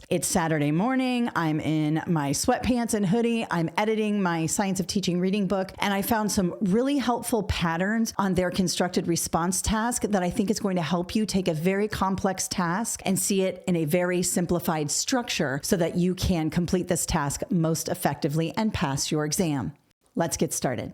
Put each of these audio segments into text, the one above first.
It's Saturday morning. I'm in my sweatpants and hoodie. I'm editing my Science of Teaching reading book, and I found some really helpful patterns on their constructed response task that I think is going to help you take a very complex task and see it in a very simplified structure so that you can complete this task most effectively and pass your exam. Let's get started.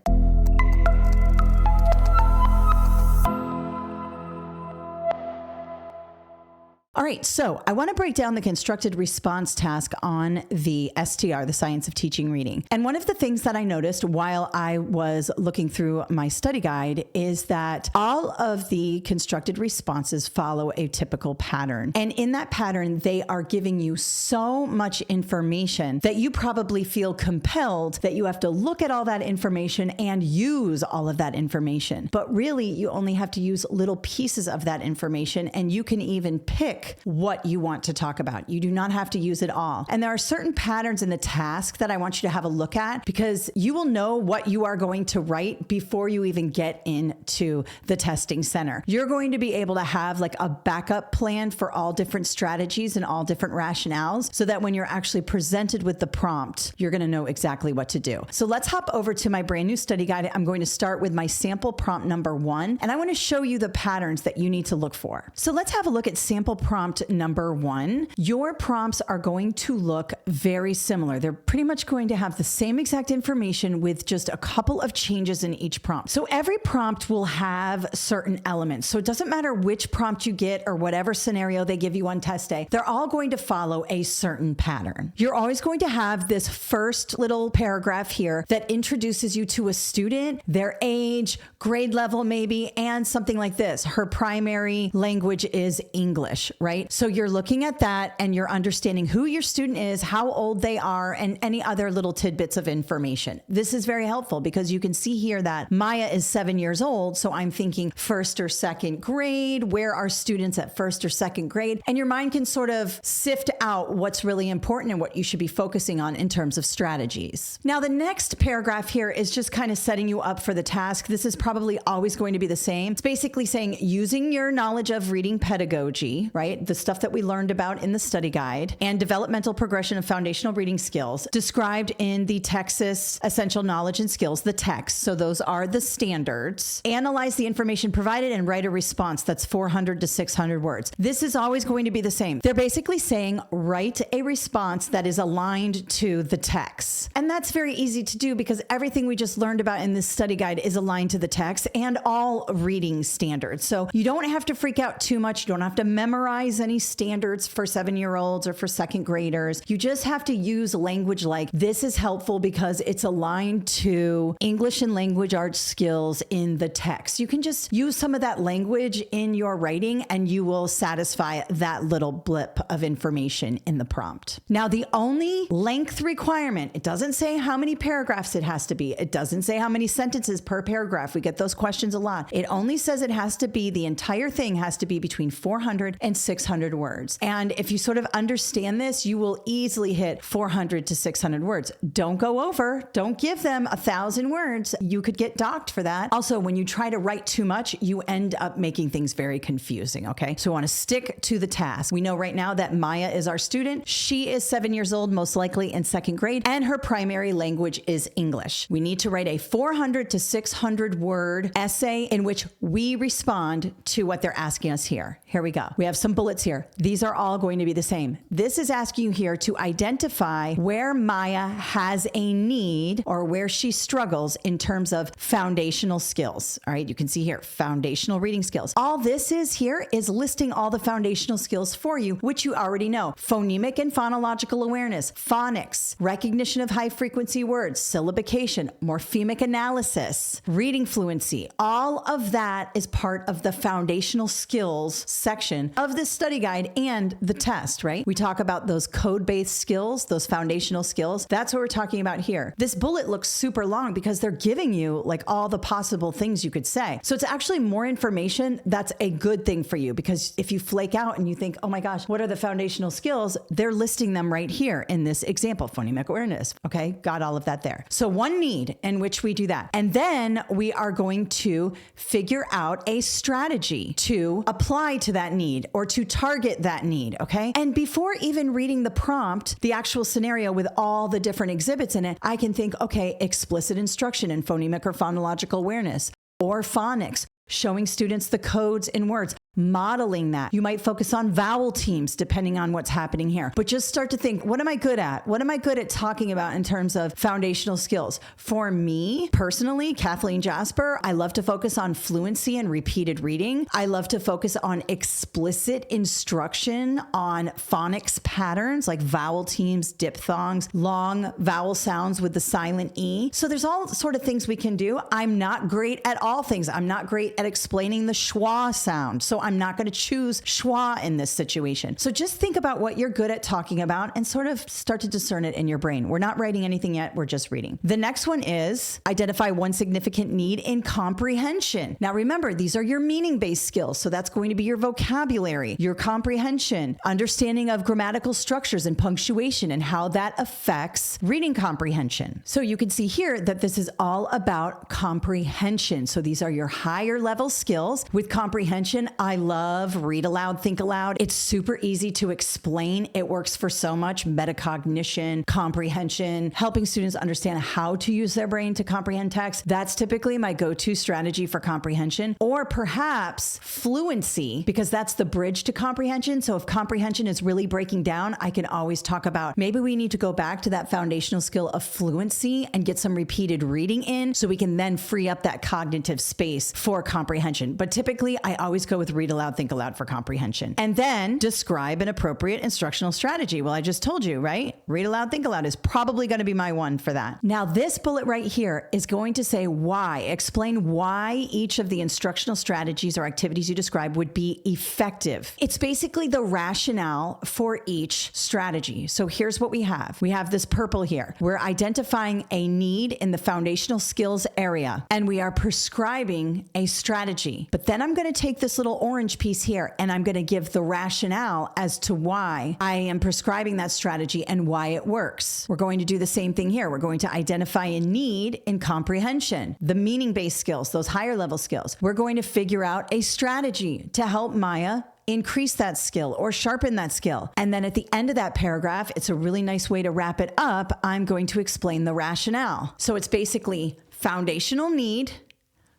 All right, so I want to break down the constructed response task on the STR, the Science of Teaching Reading. And one of the things that I noticed while I was looking through my study guide is that all of the constructed responses follow a typical pattern. And in that pattern, they are giving you so much information that you probably feel compelled that you have to look at all that information and use all of that information. But really, you only have to use little pieces of that information, and you can even pick what you want to talk about. You do not have to use it all. And there are certain patterns in the task that I want you to have a look at because you will know what you are going to write before you even get into the testing center. You're going to be able to have like a backup plan for all different strategies and all different rationales so that when you're actually presented with the prompt, you're going to know exactly what to do. So let's hop over to my brand new study guide. I'm going to start with my sample prompt number 1, and I want to show you the patterns that you need to look for. So let's have a look at sample prompt number 1. Your prompts are going to look very similar. They're pretty much going to have the same exact information with just a couple of changes in each prompt. So every prompt will have certain elements. So it doesn't matter which prompt you get or whatever scenario they give you on test day, they're all going to follow a certain pattern. You're always going to have this first little paragraph here that introduces you to a student, their age, grade level maybe, and something like this. Her primary language is English, right? So you're looking at that and you're understanding who your student is, how old they are, and any other little tidbits of information. This is very helpful because you can see here that Maya is 7 years old. So I'm thinking first or second grade. Where are students at first or second grade? And your mind can sort of sift out what's really important and what you should be focusing on in terms of strategies. Now, the next paragraph here is just kind of setting you up for the task. This is probably always going to be the same. It's basically saying using your knowledge of reading pedagogy, right? The stuff that we learned about in the study guide, and developmental progression of foundational reading skills described in the Texas Essential Knowledge and Skills, the text. So those are the standards. Analyze the information provided and write a response that's 400 to 600 words. This is always going to be the same. They're basically saying write a response that is aligned to the text. And that's very easy to do because everything we just learned about in this study guide is aligned to the text and all reading standards. So you don't have to freak out too much. You don't have to memorize any standards for 7-year-olds or for second graders. You just have to use language like this is helpful because it's aligned to English and language arts skills in the text. You can just use some of that language in your writing and you will satisfy that little blip of information in the prompt. Now, the only length requirement, it doesn't say how many paragraphs it has to be. It doesn't say how many sentences per paragraph. We get those questions a lot. It only says it has to be, the entire thing has to be between 400 and 600 words. And if you sort of understand this, you will easily hit 400 to 600 words. Don't go over. Don't give them 1,000 words. You could get docked for that. Also, when you try to write too much, you end up making things very confusing, okay? So we want to stick to the task. We know right now that Maya is our student. She is 7 years old, most likely in second grade, and her primary language is English. We need to write a 400 to 600 word essay in which we respond to what they're asking us here. Here we go. We have some bullets here. These are all going to be the same. This is asking you here to identify where Maya has a need or where she struggles in terms of foundational skills. All right, you can see here, foundational reading skills. All this is here is listing all the foundational skills for you, which you already know. Phonemic and phonological awareness, phonics, recognition of high frequency words, syllabication, morphemic analysis, reading fluency. All of that is part of the foundational skills section of this study guide and the test, right? We talk about those code-based skills, those foundational skills. That's what we're talking about here. This bullet looks super long because they're giving you like all the possible things you could say. So it's actually more information. That's a good thing for you because if you flake out and you think, oh my gosh, what are the foundational skills? They're listing them right here in this example, phonemic awareness. Okay, got all of that there. So one need in which we do that. And then we are going to figure out a strategy to apply to that need or to to target that need, okay? And before even reading the prompt, the actual scenario with all the different exhibits in it, I can think, okay, explicit instruction in phonemic or phonological awareness, or phonics, showing students the codes in words, modeling that. You might focus on vowel teams depending on what's happening here, but just start to think, what am I good at? What am I good at talking about in terms of foundational skills? For me personally, Kathleen Jasper, I love to focus on fluency and repeated reading. I love to focus on explicit instruction on phonics patterns like vowel teams, diphthongs, long vowel sounds with the silent E. So there's all sort of things we can do. I'm not great at all things. I'm not great at explaining the schwa sound. So I'm not going to choose schwa in this situation. So just think about what you're good at talking about and sort of start to discern it in your brain. We're not writing anything yet. We're just reading. The next one is identify one significant need in comprehension. Now remember, these are your meaning-based skills. So that's going to be your vocabulary, your comprehension, understanding of grammatical structures and punctuation and how that affects reading comprehension. So you can see here that this is all about comprehension. So these are your higher level skills. With comprehension, I love read aloud, think aloud. It's super easy to explain. It works for so much metacognition, comprehension, helping students understand how to use their brain to comprehend text. That's typically my go-to strategy for comprehension, or perhaps fluency, because that's the bridge to comprehension. So if comprehension is really breaking down, I can always talk about maybe we need to go back to that foundational skill of fluency and get some repeated reading in so we can then free up that cognitive space for comprehension. But typically, I always go with read aloud, think aloud for comprehension. And then describe an appropriate instructional strategy. Well, I just told you, right? Read aloud, think aloud is probably going to be my one for that. Now, this bullet right here is going to say why. Explain why each of the instructional strategies or activities you describe would be effective. It's basically the rationale for each strategy. So here's what we have. We have this purple here. We're identifying a need in the foundational skills area, and we are prescribing a strategy. But then I'm going to take this little orange piece here and I'm going to give the rationale as to why I am prescribing that strategy and why it works. We're going to do the same thing here. We're going to identify a need in comprehension, the meaning-based skills, those higher level skills. We're going to figure out a strategy to help Maya increase that skill or sharpen that skill. And then at the end of that paragraph, it's a really nice way to wrap it up. I'm going to explain the rationale. So it's basically foundational need,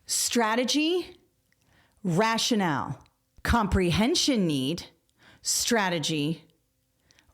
strategy, rationale, comprehension need, strategy,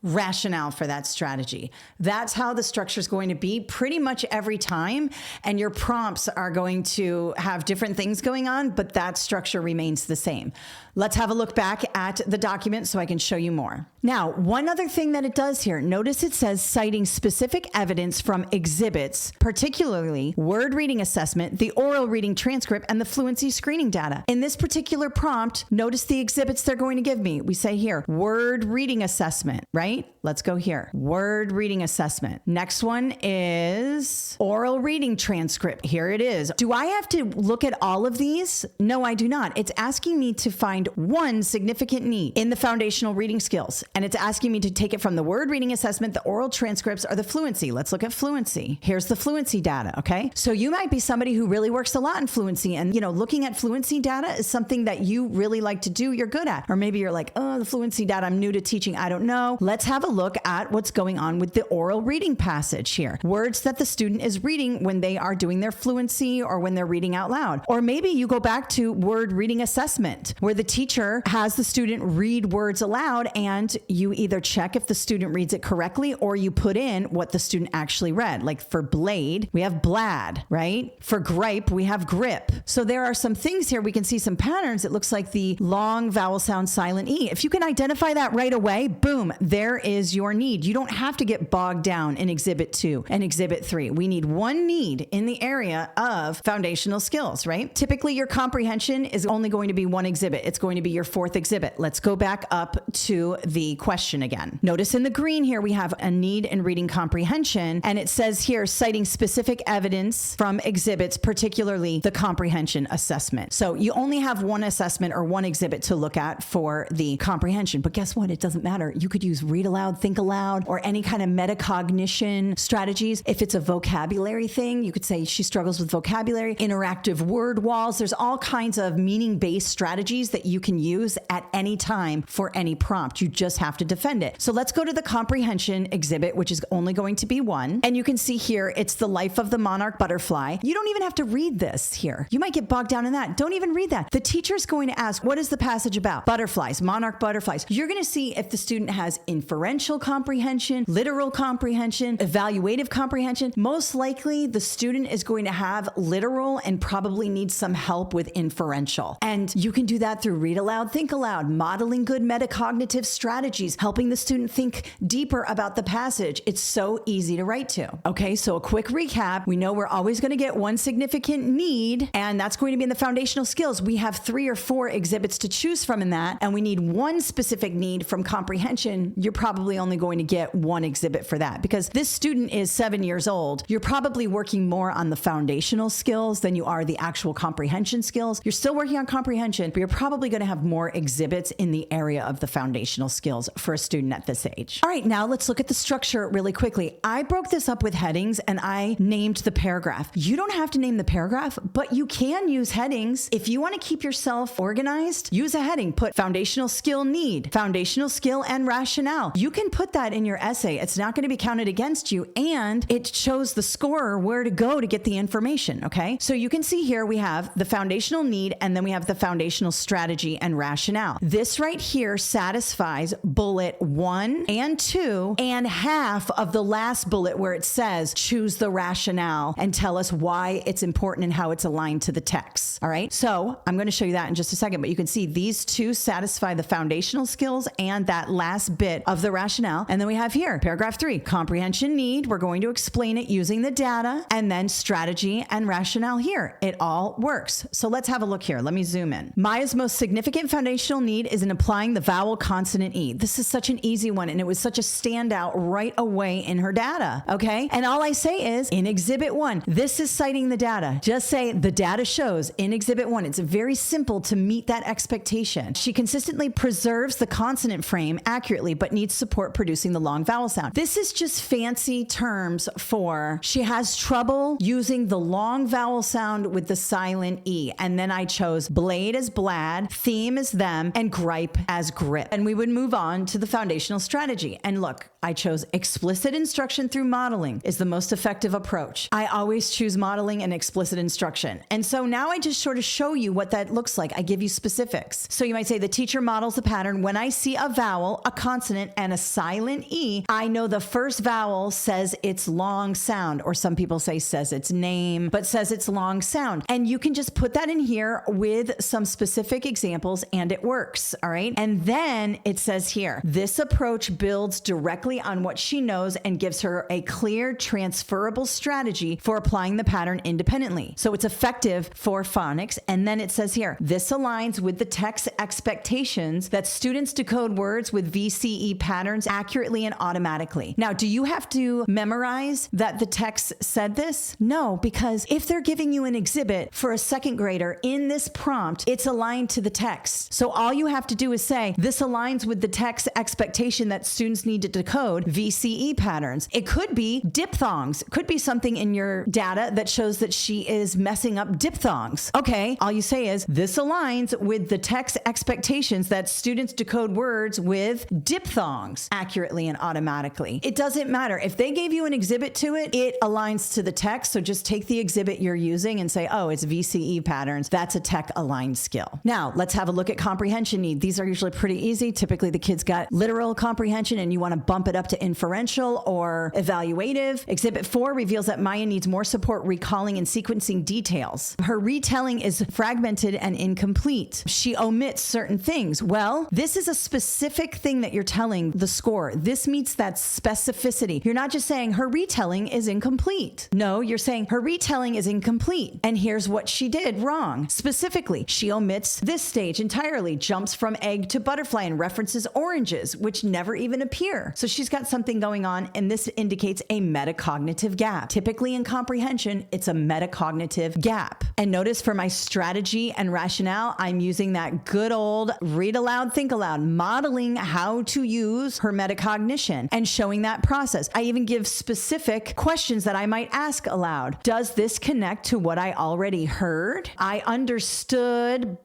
rationale for that strategy. That's how the structure is going to be pretty much every time. And your prompts are going to have different things going on, but that structure remains the same. Let's have a look back at the document so I can show you more. Now, one other thing that it does here, notice it says citing specific evidence from exhibits, particularly word reading assessment, the oral reading transcript, and the fluency screening data. In this particular prompt, notice the exhibits they're going to give me. We say here, word reading assessment, right? Let's go here. Word reading assessment. Next one is oral reading transcript. Here it is. Do I have to look at all of these? No, I do not. It's asking me to find one significant need in the foundational reading skills. And it's asking me to take it from the word reading assessment, the oral transcripts, or the fluency. Let's look at fluency. Here's the fluency data, okay? So you might be somebody who really works a lot in fluency, and looking at fluency data is something that you really like to do, you're good at. Or maybe you're like, oh, the fluency data, I'm new to teaching, I don't know. Let's have a look at what's going on with the oral reading passage here. Words that the student is reading when they are doing their fluency or when they're reading out loud. Or maybe you go back to word reading assessment, where the teacher has the student read words aloud and you either check if the student reads it correctly or you put in what the student actually read. Like for blade, we have blad, right? For gripe, we have grip. So there are some things here. We can see some patterns. It looks like the long vowel sound silent E. If you can identify that right away, boom, there is your need. You don't have to get bogged down in Exhibit 2 and Exhibit 3. We need one need in the area of foundational skills, right? Typically, your comprehension is only going to be one exhibit. It's going to be your fourth exhibit. Let's go back up to the question again. Notice in the green here, we have a need in reading comprehension, and it says here, citing specific evidence from exhibits, particularly the comprehension assessment. So you only have one assessment or one exhibit to look at for the comprehension, but guess what? It doesn't matter. You could use read read aloud, think aloud, or any kind of metacognition strategies. If it's a vocabulary thing, you could say she struggles with vocabulary, interactive word walls. There's all kinds of meaning-based strategies that you can use at any time for any prompt. You just have to defend it. So let's go to the comprehension exhibit, which is only going to be one. And you can see here, it's the life of the monarch butterfly. You don't even have to read this here. You might get bogged down in that. Don't even read that. The teacher's going to ask, what is the passage about? Butterflies, monarch butterflies. You're going to see if the student has inferential comprehension, literal comprehension, evaluative comprehension. Most likely, the student is going to have literal and probably needs some help with inferential. And you can do that through read aloud, think aloud, modeling good metacognitive strategies, helping the student think deeper about the passage. It's so easy to write to. Okay, so a quick recap. We know we're always going to get one significant need, and that's going to be in the foundational skills. We have 3 or 4 exhibits to choose from in that, and we need one specific need from comprehension. You're probably only going to get one exhibit for that because this student is 7 years old. You're probably working more on the foundational skills than you are the actual comprehension skills. You're still working on comprehension, but you're probably going to have more exhibits in the area of the foundational skills for a student at this age. All right, now let's look at the structure really quickly. I broke this up with headings and I named the paragraph. You don't have to name the paragraph, but you can use headings. If you want to keep yourself organized, use a heading. Put foundational skill need, foundational skill and rationale. You can put that in your essay. It's not going to be counted against you, and it shows the scorer where to go to get the information, okay? So you can see here we have the foundational need, and then we have the foundational strategy and rationale. This right here satisfies bullet 1 and 2 and half of the last bullet where it says choose the rationale and tell us why it's important and how it's aligned to the text. All right, so I'm going to show you that in just a second, but you can see these two satisfy the foundational skills and that last bit of the rationale. And then we have here, paragraph 3, comprehension need. We're going to explain it using the data, and then strategy and rationale here. It all works. So let's have a look here. Let me zoom in. Maya's most significant foundational need is in applying the vowel consonant E. This is such an easy one, and it was such a standout right away in her data, okay? And all I say is, in Exhibit 1, this is citing the data. Just say, the data shows in Exhibit 1. It's very simple to meet that expectation. She consistently preserves the consonant frame accurately, but needs support producing the long vowel sound. This is just fancy terms for she has trouble using the long vowel sound with the silent E. And then I chose blade as blad, theme as them, and gripe as grip. And we would move on to the foundational strategy. And look, I chose explicit instruction through modeling is the most effective approach. I always choose modeling and explicit instruction. And so now I just sort of show you what that looks like. I give you specifics. So you might say the teacher models the pattern. When I see a vowel, a consonant, and a silent E, I know the first vowel says its long sound, or some people say says its name, but says its long sound. And you can just put that in here with some specific examples and it works, all right? And then it says here, this approach builds directly on what she knows and gives her a clear, transferable strategy for applying the pattern independently. So it's effective for phonics. And then it says here, this aligns with the text expectations that students decode words with VCE patterns accurately and automatically. Now, do you have to memorize that the text said this? No, because if they're giving you an exhibit for a second grader in this prompt, it's aligned to the text. So all you have to do is say, this aligns with the text expectation that students need to decode VCE patterns. It could be diphthongs. It could be something in your data that shows that she is messing up diphthongs. Okay, all you say is, this aligns with the text expectations that students decode words with diphthongs accurately and automatically. It doesn't matter. If they gave you an exhibit to it, it aligns to the text. So just take the exhibit you're using and say, oh, it's VCE patterns. That's a tech aligned skill. Now let's have a look at comprehension need. These are usually pretty easy. Typically the kids got literal comprehension and you want to bump it up to inferential or evaluative. Exhibit 4 reveals that Maya needs more support recalling and sequencing details. Her retelling is fragmented and incomplete. She omits certain things. Well, this is a specific thing that you're telling the score. This meets that specificity. You're not just saying her retelling is incomplete. No, you're saying her retelling is incomplete. And here's what she did wrong. Specifically, she omits this stage entirely, jumps from egg to butterfly and references oranges, which never even appear. So she's got something going on, and this indicates a metacognitive gap. Typically in comprehension, it's a metacognitive gap. And notice for my strategy and rationale, I'm using that good old read aloud, think aloud, modeling how to use use her metacognition and showing that process. I even give specific questions that I might ask aloud. Does this connect to what I already heard? I understood ...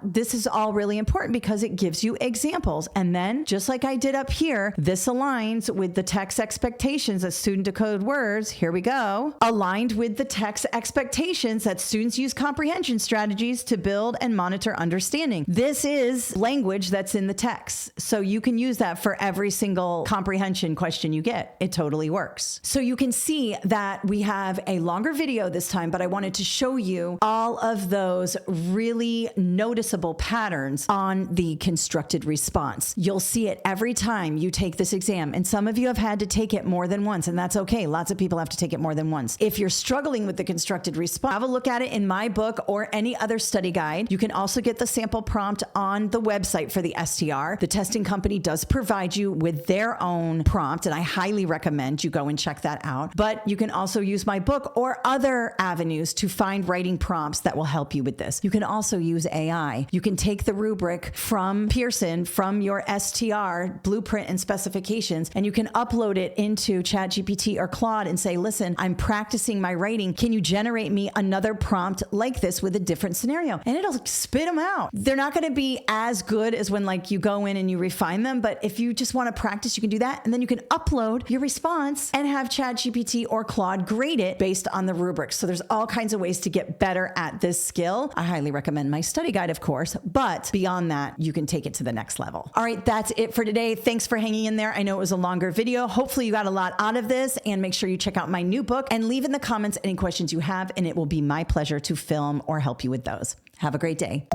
This is all really important because it gives you examples. And then, just like I did up here, this aligns with the text expectations that student decode words. Here we go. Aligned with the text expectations that students use comprehension strategies to build and monitor understanding. This is language that's in the text. So you can use that for every single comprehension question you get. It totally works. So you can see that we have a longer video this time, but I wanted to show you all of those really noticeable patterns on the constructed response. You'll see it every time you take this exam. And some of you have had to take it more than once, and that's okay. Lots of people have to take it more than once. If you're struggling with the constructed response, have a look at it in my book or any other study guide. You can also get the sample prompt on the website for the STR. The testing company does provide you with their own prompt, and I highly recommend you go and check that out. But you can also use my book or other avenues to find writing prompts that will help you with this. You can also use AI. You can take the rubric from Pearson, from your STR blueprint and specifications, and you can upload it into ChatGPT or Claude and say, listen, I'm practicing my writing. Can you generate me another prompt like this with a different scenario? And it'll spit them out. They're not going to be as good as when you go in and you refine them. But if you just want to practice, you can do that. And then you can upload your response and have ChatGPT or Claude grade it based on the rubrics. So there's all kinds of ways to get better at this skill. I highly recommend my study guide, of course, but beyond that, you can take it to the next level. All right, that's it for today. Thanks for hanging in there. I know it was a longer video. Hopefully you got a lot out of this, and make sure you check out my new book and leave in the comments any questions you have, and it will be my pleasure to film or help you with those. Have a great day.